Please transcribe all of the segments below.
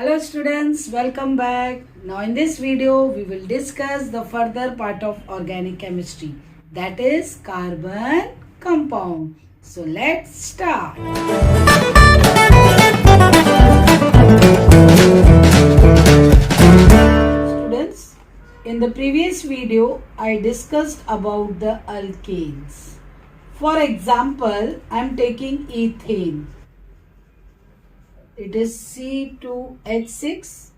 Hello students, welcome back. Now in this video we will discuss the further part of organic chemistry, that is carbon compound. So let's start. Students, in the previous video I discussed about the alkanes. For example, I am taking ethane. It is C2H6.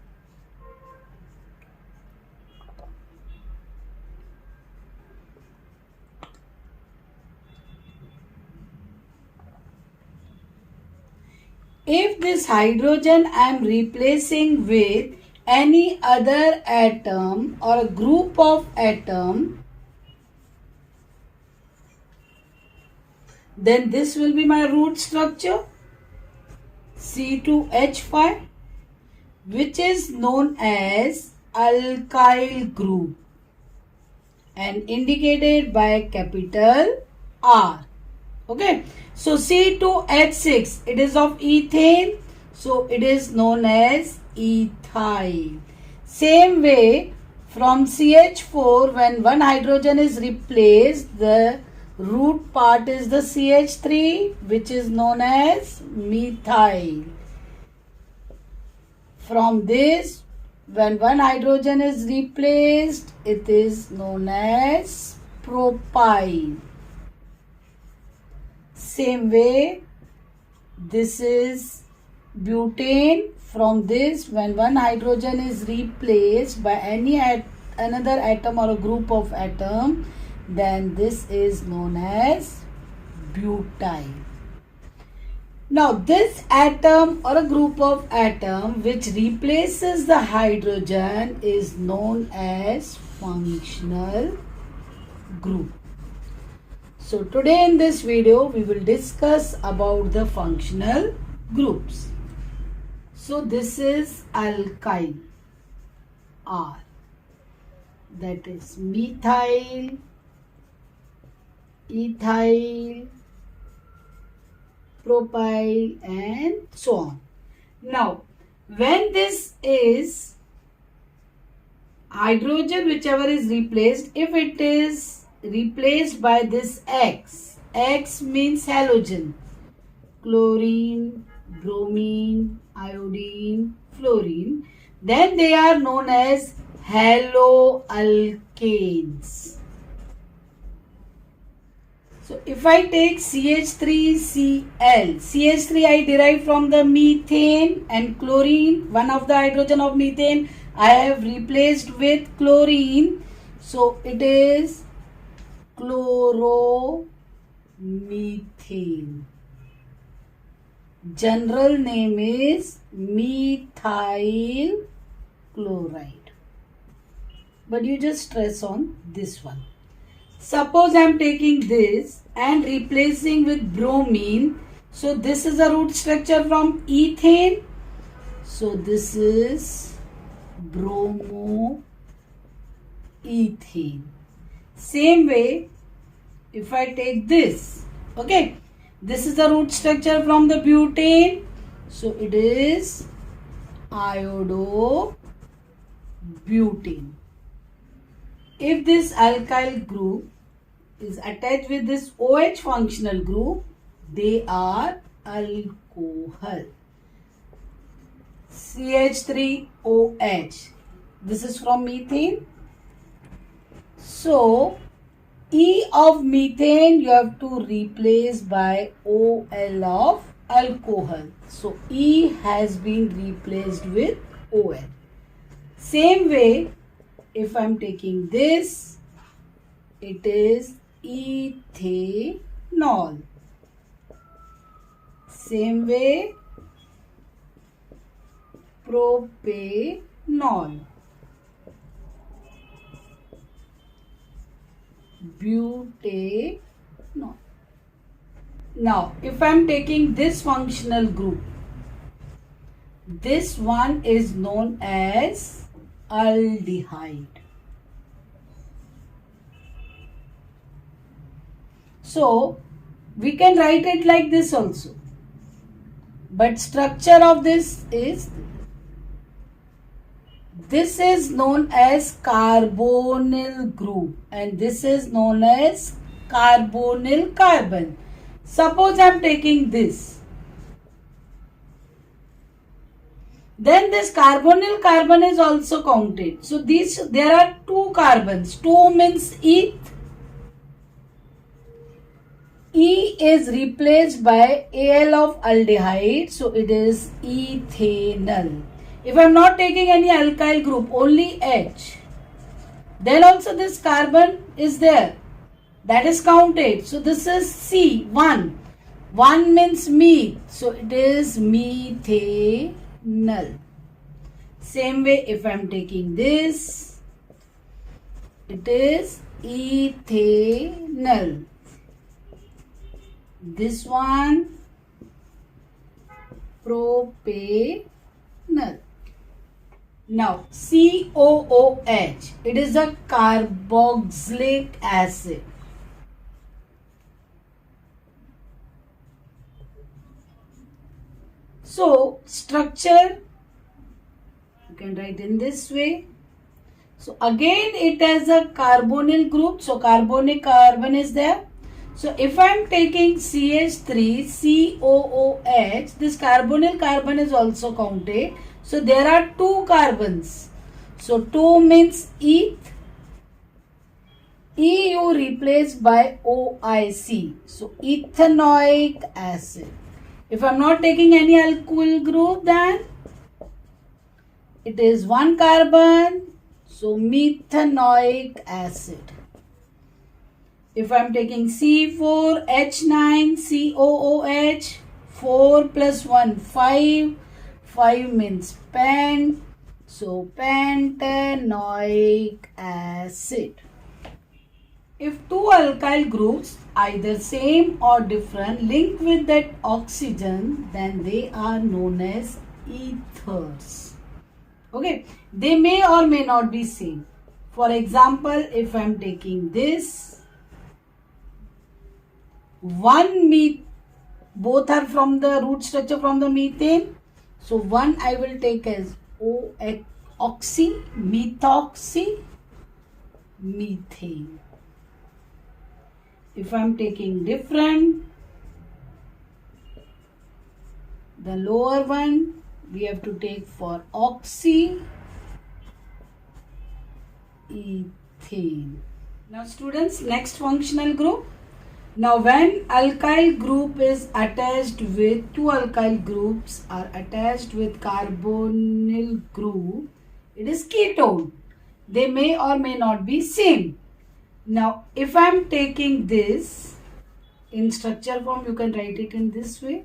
If this hydrogen I am replacing with any other atom or a group of atom, then this will be my root structure C2H5, which is known as alkyl group and indicated by capital R. Okay, so C2H6, it is of ethane, so it is known as ethyl. Same way, from CH4, when one hydrogen is replaced, the root part is the CH3, which is known as methyl. From this, when one hydrogen is replaced, it is known as propyl. Same way, this is butane. From this, when one hydrogen is replaced by any another atom or a group of atom, then this is known as butyl. Now this atom or a group of atom which replaces the hydrogen is known as functional group. So today in this video we will discuss about the functional groups. So this is alkyl R, that is methyl, ethyl, propyl and so on. Now when this is hydrogen, whichever is replaced, if it is replaced by this X means halogen, chlorine, bromine, iodine, fluorine, then they are known as haloalkanes. So if I take CH3Cl, CH3 I derive from the methane and chlorine, one of the hydrogen of methane I have replaced with chlorine, so it is chloromethane. General name is methyl chloride, but you just stress on this one. Suppose I am taking this and replacing with bromine, so this is a root structure from ethane, so this is bromoethane. Same way, if I take this, okay, this is the root structure from the butane, so it is iodobutane. If this alkyl group is attached with this OH functional group, they are alcohol. CH3OH, this is from methane. So E of methane you have to replace by OL of alcohol. So E has been replaced with OL. Same way, if I am taking this, it is ethanol. Same way, propanol, butanol. Now, if I am taking this functional group, this one is known as aldehyde. So, we can write it like this also. But structure of this is This is known as carbonyl group and this is known as carbonyl carbon. Suppose I am taking this. Then this carbonyl carbon is also counted. So there are two carbons. 2 means eth. E is replaced by Al of aldehyde. So it is ethanol. If I am not taking any alkyl group, only H, then also this carbon is there. That is counted. So this is C, 1. 1 means meth. So it is methanol. Same way if I am taking this, it is ethanol. This one, propanol. Now, COOH, it is a carboxylic acid. So, structure, you can write in this way. So, again it has a carbonyl group. So, carbonic carbon is there. So, if I am taking CH3, COOH, this carbonyl carbon is also counted. So, there are two carbons. So, 2 means eth. EU replaced by OIC. So, ethanoic acid. If I am not taking any alkyl group, then it is 1 carbon. So, methanoic acid. If I am taking C4H9, COOH, 4 plus 1, 5. 5 means pent. So, pentanoic acid. If two alkyl groups, either same or different, link with that oxygen, then they are known as ethers. Okay, they may or may not be same. For example, if I am taking this, both are from the root structure from the methane. So, one I will take as oxy, methoxy, methane. If I am taking different, the lower one we have to take for oxy, ethane. Now students, next functional group. Now when alkyl group is attached with, two alkyl groups are attached with carbonyl group, it is ketone. They may or may not be same. Now if I am taking this in structure form, you can write it in this way.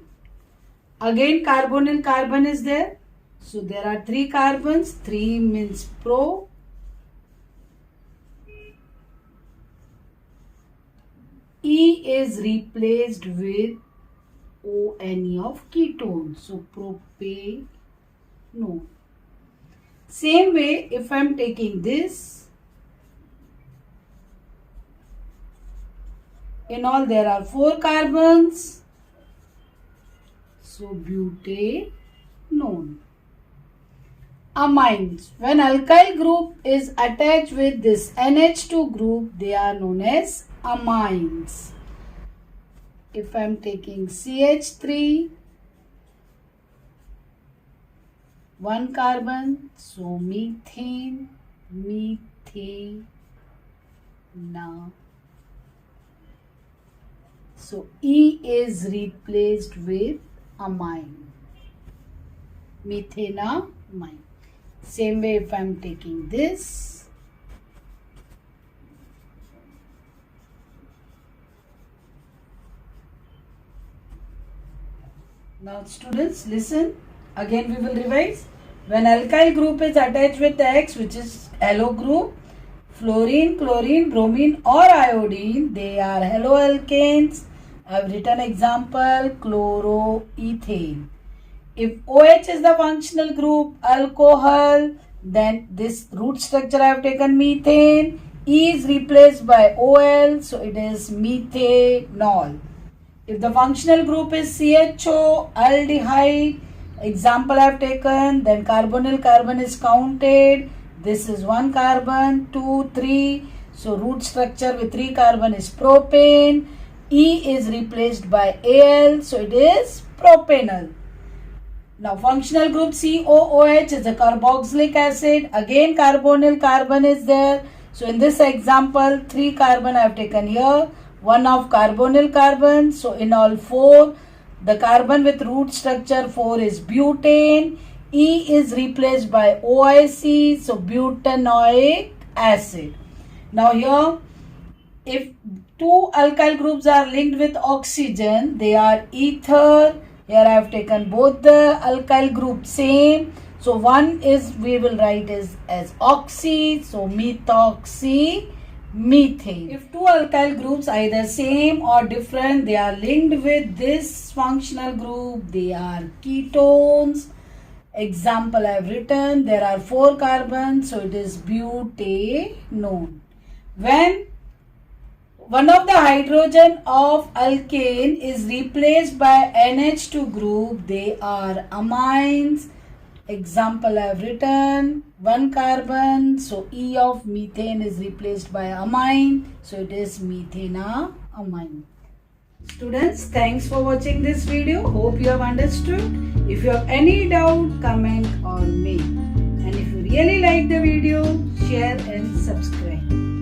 Again carbonyl carbon is there. So there are 3 carbons. 3 means pro. E is replaced with ONE of ketone. So propane. No. Same way if I am taking this, in all there are 4 carbons. So butanone. Amines. When alkyl group is attached with this NH2 group, they are known as amines. If I am taking CH3, 1 carbon, so methane, methane. So E is replaced with amine, methanamine. Same way if I am taking this, now students listen, again we will revise. When alkyl group is attached with X, which is halo group, fluorine, chlorine, bromine or iodine, they are haloalkanes. I have written example chloroethane. If OH is the functional group, alcohol, then this root structure I have taken methane. E is replaced by OL, so it is methanol. If the functional group is CHO, aldehyde, Example I have taken, then carbonyl carbon is counted. This is 1 carbon, 2, 3. So root structure with 3 carbon is propane. E is replaced by Al, so it is propanol. Now functional group COOH is a carboxylic acid. Again carbonyl carbon is there. So in this example 3 carbon I have taken here. 1 of carbonyl carbon. So in all 4, the carbon with root structure 4 is butane. E is replaced by OIC. So butanoic acid. Now here, if 2 alkyl groups are linked with oxygen, they are ether. Here I have taken both the alkyl groups same. So one is, we will write as oxy. So methoxy methane. If 2 alkyl groups either same or different, they are linked with this functional group. They are ketones. Example I have written, there are 4 carbons, so it is butanone. When one of the hydrogen of alkane is replaced by NH2 group, they are amines. Example I have written, 1 carbon, so E of methane is replaced by amine, so it is methanamine. Students, thanks for watching this video. Hope you have understood. If you have any doubt, comment on me. And if you really like the video, share and subscribe.